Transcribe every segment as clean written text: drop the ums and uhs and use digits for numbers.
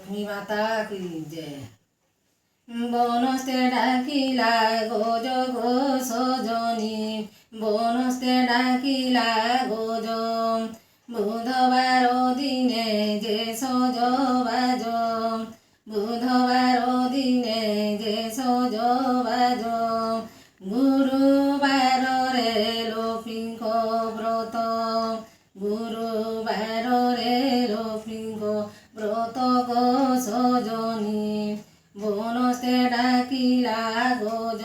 লক্ষ্মী মাতা কি জয়। বনস্তে ডাকিলা গোজ গো সজনী, বনস্তে ডাকিলা গোজ। বুধবার দিনে যে সজবাজ, বুধবার দিনে যে সজবাজ। গুরুবার রে লক্ষ্মীঙ্ক ব্রত, গুরুবার রে লক্ষ্মীঙ্ক ব্রত গো সজনী, বনস্তে ডাকিলা গোজ।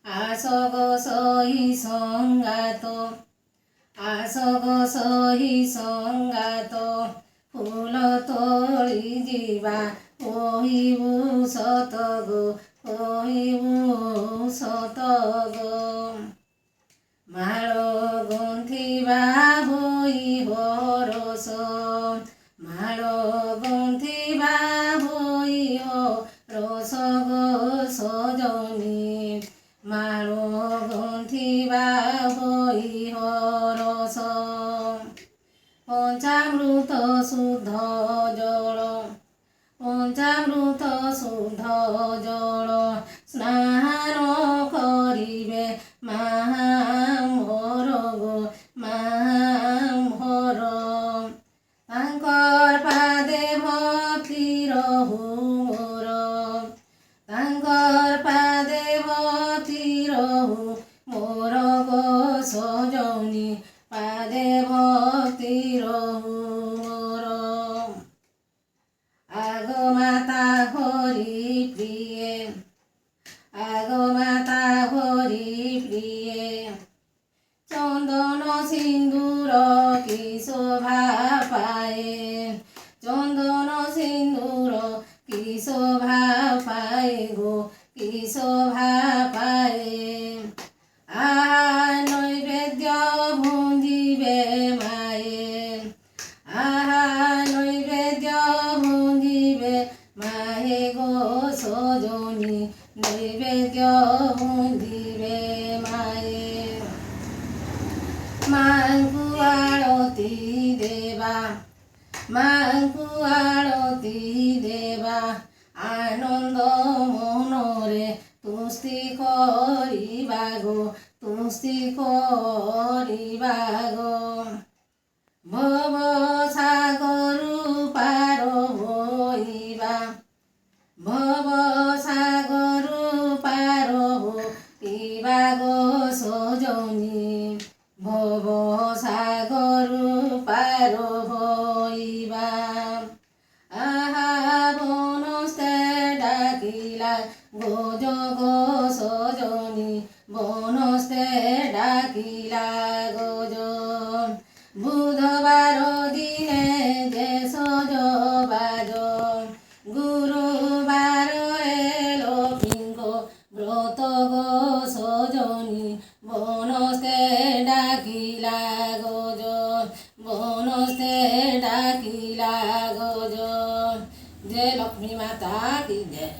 আস গো সহি সংগাত, আস গো সহি সংগাত। ফুল তোলি ଯିବା কহিবু সত গো, কহিবু সত গো। মাଳ ଗୁନ୍ଥିବା ହୋଇ ବରଷ, ମାଳ ଗୁନ୍ଥିବା ହୋଇ ରସ ଗো ସଜনী, ମାଳ ଗୁନ୍ଥିବା ହୋଇ ରସ। পঞ্চামৃত শুদ্ধ জল, পঞ্চামৃত শুদ্ধ জল। স্নান করিবে মাহাম্ভর গো, মাহাম্ভর। তাঙ্কর পাদে ভক্তির হুমোর, তাঙ্কর পাদে ভক্তির মোর গো সজনী, পাদে ভক্তির মোর। আগ মাতা হরি প্রিয়ে, আগ মাতা হরি প্রিয়ে। চন্দন সিন্দুর কি শোভা পায়ে, চন্দন সিন্দুর কি শোভা পায়ে গো, কি শোভা পায়ে। আহা নৈবেদ্য ভুঞ্জিবে মায়ে, আহা নৈবেদ্য ভুঞ্জিবে মায়ে গো সজনী, নৈবেদ্য ভুঞ্জিবে মায়ে। মাଙ୍କୁ আଳତି দেবা, মাଙ୍କୁ আଳতি দেবা। আনন্দ মନରେ তুষ্টি କରିବା গো, তুষ্টি କରିବା গো। ভব সাগরু পার হইবা, ভব সাগরু পার হইবা গো সজনী, ভব সাগরু পার হইবা। আহা বনস্তে ডাকিলা গোজ গো সজনী, বনস্তে ডাকিলা গোজ। বুধবার দিনে যে সজবাজ, গুরুবার লক্ষ্মীঙ্ক ব্রত গো সজনী, বনস্তে ডাকিলা গোজ, বনস্তে ডাকিলা গোজ। জয় লক্ষ্মী মাতা কি জয়।